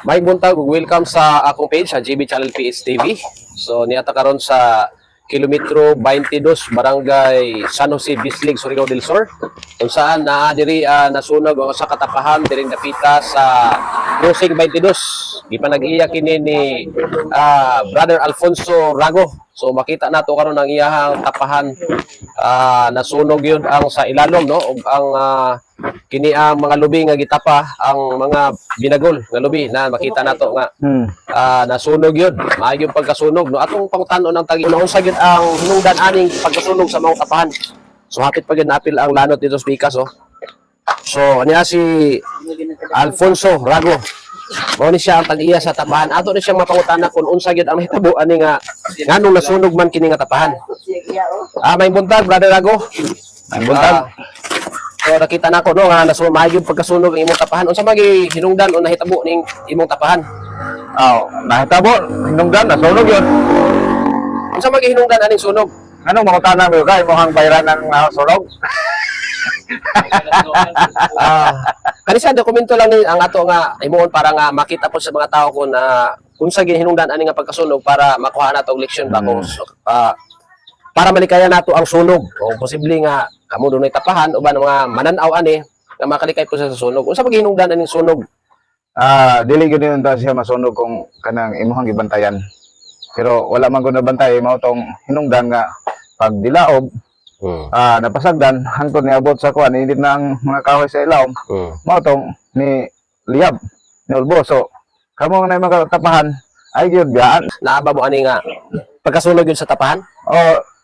May buntag, welcome sa akong page sa GB Channel PS TV. So niata karon sa kilometro 22 Barangay San Jose Bislig, Surigao del Sur. Kung saan naa diri nasunog o sa katapahan diri napita sa crossing 22. Di pa nag-iya kini ni Brother Alfonso Rago. So makita nato karon ang iyahang tapahan nasunog yun ang sa ilalom no ug ang kini ang mga lubi nga gitapa ang mga binagol nga lubi na makita nato nga nasunog yun maayo yung pagkasunog no atong pangutanon ng tagi unsa gyud ang hinungdan aning pagkasunog sa mga tapahan so hapit pa gyud naapil ang lanot dito sa Pikas so niya si Alfonso Rago mo ni siya ang tag-iya sa tapahan ato ni siyang mapangutana kung unsa gyud ang hitabo ani nga nganong nasunog man kini nga tapahan may buntag Brother Rago may buntag so nakita nako no nga nasunog maayo pagkasunog ang imong tapahan unsa magi hinungdan o nahitabo ning imong tapahan Nahitabo, hinungdan, nasunog yun. unsa magi hinungdan aning sunog Anong makutana mo ka? Imuhang bayran ng sunog? kanisa dokumento lang ni ang ato nga imuon para nga makita po sa mga tao kung unsa hinungdan ani nga pagkasunog para makuha nato og leksyon ba kung para malikaya nato ang sunog o posible nga kamo dunay tapahan o ba mga mananaw ani nga makalikay po sa sunog unsa pag hinungdan aning sunog Dili gyud yun siya masunog kung kanang imuhang gibantayan. Pero wala man gud nabantay mao tong hinungdan nga pag dilaob napasagdan hangtod ni abot sa kuan init na ang mga kahoy sa ilawom. Mao tong ni liyab ni ulbo so kamo nga mga tapahan ay gyud biyaan. naaba mo ani nga pagkasunog yun sa tapahan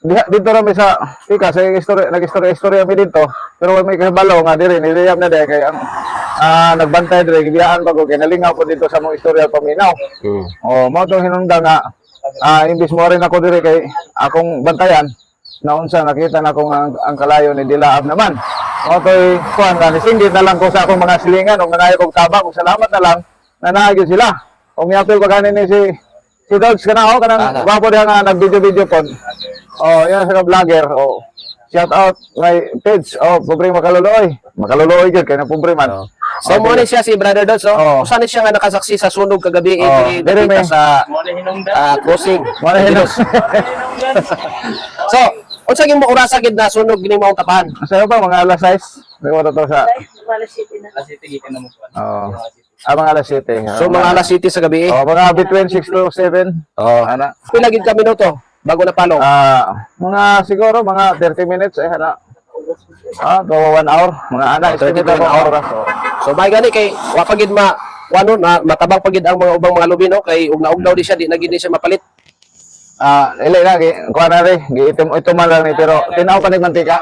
Dito rami sa Pikas nag-istorya mi dito pero may kahibalo nga diri niliyab na dai kay ang nagbantay diri gibiyaan pa ko kay nalingaw ko dito sa mong istorya paminaw. Mao tong hinungdan nga imbis mo rin ako diri kay akong bantayan na unsa nakita na ko ang kalayo ni Dilaab naman. Mao toy kuan na nisinggit na lang ko sa akong mga silingan ug nangayo kog tabang ug salamat na lang na naagyo sila. Ug miapil pa kanin ni si Dogs kana kanang gwapo diha nga nag-video pod. Yan sa vlogger. Shout out my page. Pobre Makaluloy. Makaluloy gyud kay na pobre man. so mo ni siya si Brother Dods usa ni siya nga nakasaksi sa sunog kagabi diri may sa crossing so unsa gyud mo orasa gid na sunog gini mao tapahan Sa'yo ba mga alas 6? May to sa mga alas 7. so mga alas 7 sa gabi Mga between 6 to 7. Ana. pila gid ka minuto bago na palong Mga siguro mga 30 minutes ana. 1 hour. Mga ana 30 30 oras. So may gani kay wa pa gid matabang pa gid ang mga ubang mga lubi no kay ug naugnaw di siya di na gid siya mapalit. Ilay na kuha na rin. Ito man lang ni pero tinaw ka ni mantika.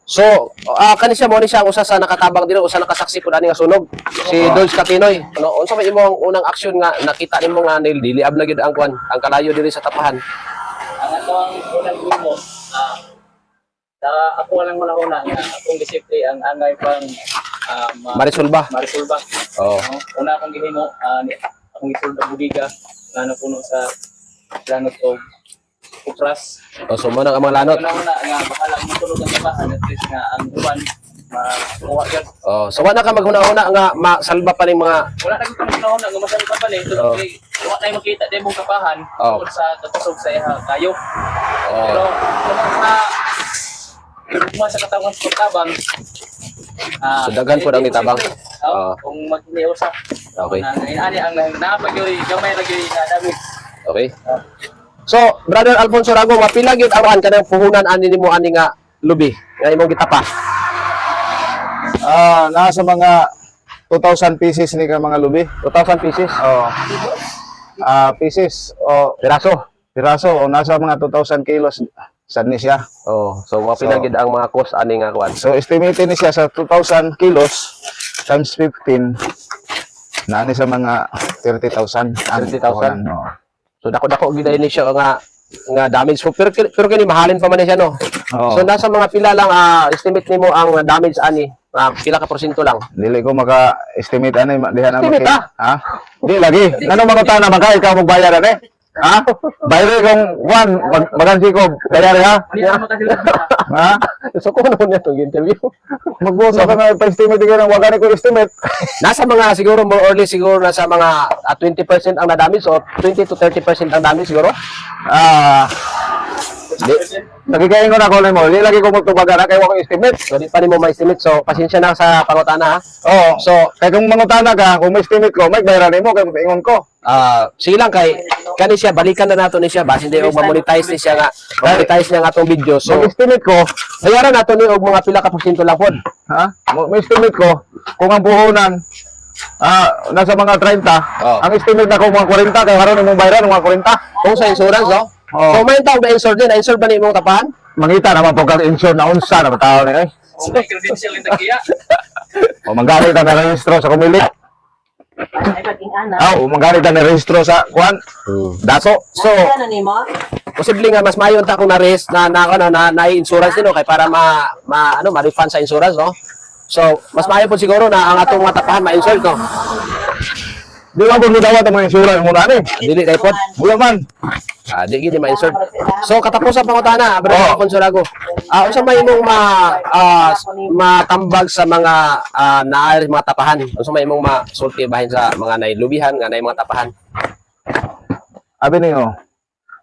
So kani siya mo ni siya usa sa nakatabang dito usa nakasaksi pud ani nga sunog si Dolce Catinoy. Ano unsa may imong unang aksyon nga nakita nimo nga diliab na gid ang kwan ang kalayo diri sa tapahan. Ang ato ang unang grupo, ako lang una nga akong disiplin ang angay pang Marisulba. Marisulba. Una akong gihimo, akong isulba budiga na napuno sa lanot o kupras. So mo nang ang mga lanot. Una nga bahala mo tulog ang tapahan at least nga ang uban makuha yun. So wala ka maghuna-una nga masalba pa ning mga Wala na kung una nga masabi pa pala ito kay wala tayo makita din mong kapahan tungkol sa katusog sa iha kayo. Pero kung sa katawan sa tabang so daghan po ang nitabang. Kung mag-iniw sa Okay. ani ang napag-yuri gamay na gyud na dami. Okay. So, Brother Alfonso Rago, mapila gyud aron kanang puhunan ani nimo ani nga lubi nga imong gitapa. Nasa mga 2,000 pieces ni ka mga lubi. 2,000 pieces. Pieces o piraso o nasa mga 2,000 kilos sad ni siya. So mapila gyud ang mga cost ani nga kwan. So estimated ni siya sa 2,000 kilos times 15 na ni sa mga 30,000. 30,000. So dako-dako gyud ni siya nga damage pero kini mahalin pa man ni siya no. So nasa mga pila lang estimate nimo ang damage ani pila ka porsyento lang. Dili ko maka-estimate ano diha na Estimate, Ha? Di lagi. Ano mga tana maka ikaw magbayad ani? Ha? Bayre kung Juan, magansi ko, bayari ha? Hindi naman makasila. Ha? So kung ano niya itong interview. Magbuo ka na pa-estimate ka ng wag ko estimate. Nasa mga siguro more or less siguro nasa mga 20% ang na-damage o 20 to 30% ang damage siguro. Di, Nagkikain ko na ko mo, hindi lagi ko magtubaga na kaya wag ko estimate. so di pa ni mo ma-estimate. So pasensya na sa pangutana ha. Oo, so, kaya kung mangutana ka, kung may estimate ko, may bayaran mo, kaya ingon ko. Sige lang kay kani siya balikan na nato ni siya base hindi og ma-monetize ni siya nga monetize niya nga atong video. So Mag-estimate ko, bayaran nato ni og mga pila ka porsyento lang pod. ha? May estimate ko, kung ang puhunan, nasa mga 30, ang estimate na ko mga 40, kaya haron mong bayaran mga 40. Kung sa insurance no. Oo. So may tawag na insure din, insure ba ni imong tapahan? Mangita naman po kag-insure na unsa na tao ni ay. Oh, may credential yung tagiya. O manggamit ang rehistro sa kumilit. O manggamit ang rehistro sa kuan. Daso. So posible nga mas mayon ta kung na-rest na insurance din no kay para ma-refund sa insurance no. So mas maayo po siguro na ang atong mga tapahan ma-insure no. Di ba kung dawat ang mga insurance muna ni? Dili kay pod. Wala man. Di gid ma-insure. So katapusan pangutana, Bro Oo. Consolago. Unsa may imong matambag sa mga naay mga tapahan? Unsa may imong masulti bahin sa mga nailubihan nga naay mga tapahan? Abi ninyo.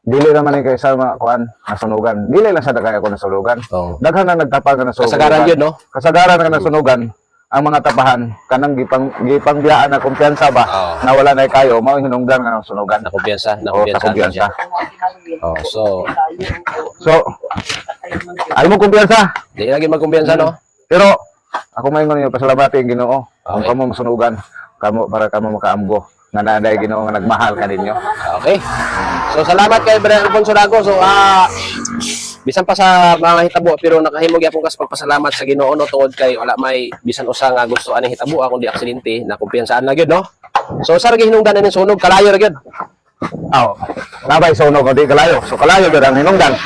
Dili naman ni kay sa mga kuan nasunugan. Dili lang sa dagay ako nasunugan. Oo. Daghan na nagtapang ka nasunugan. Kasagaran yun, no? Kasagaran ka nasunugan. Ang mga tapahan kanang gipangbiyaan na kumpiyansa ba Oo. na wala na kayo mao hinungdan nga nasunugan. Nakumpiyansa, Oo, sa kumpiyansa. So So, ay mo kumpiyansa. di lagi magkumpiyansa no. Pero ako maingon niyo pasalamati ang Ginoo. Kung Okay. kamo masunugan, kamo para kamo makaamgo nga naday Ginoo nga nagmahal ka ninyo. Okay. So salamat kay Bro Alfonso Lago. So bisan pa sa mga hitabo pero nakahimog yapon kas pagpasalamat sa Ginoo no tungod kay wala may bisan usa nga gusto ani hitabo kundi aksidente na kumpiyansaan na gyud no. So sa hinungdan ni sunog kalayo ra gyud. Aw. Nabay sunog ko di kalayo. So kalayo gyud ang hinungdan.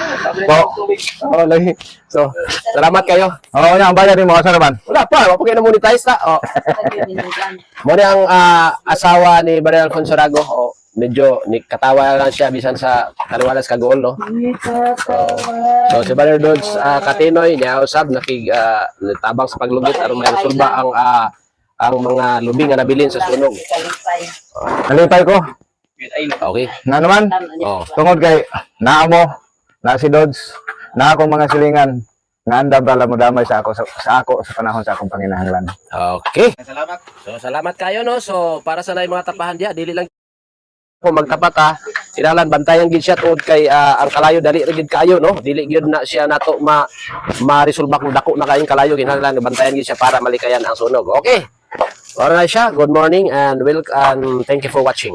Lagi. So salamat kayo. Oo, nya ang bayad ni mo asa naman. Wala pa, wala pa kayo na monetize ta. Mo ni ang asawa ni Bro Alfonso Lago. Medyo katawa lang siya bisan sa kaliwalas kagool no. So si Brother Dodds Katinoy niya usab tabang sa paglugit aron may resolba ang mga lubing nga nabilin sa sunog. Nalipay ko. Ay, Okay. Na naman. Oh. Tungod kay naa mo, na si Dodds, na akong mga silingan nga andam bala mo damay sa ako sa panahon sa akong panginahanglan. Okay. Salamat. So salamat kayo no. So para sa mga tapahan diya dili lang ko magtapat kailangan bantayan gid siya tungod kay ang kalayo dali ra gid kayo no. Dili gyud na siya nato ma-resolba kung dako na kayong kalayo kinahanglan bantayan gid siya para malikayan ang sunog. Okay. Ora na siya. Good morning and welcome. Thank you for watching.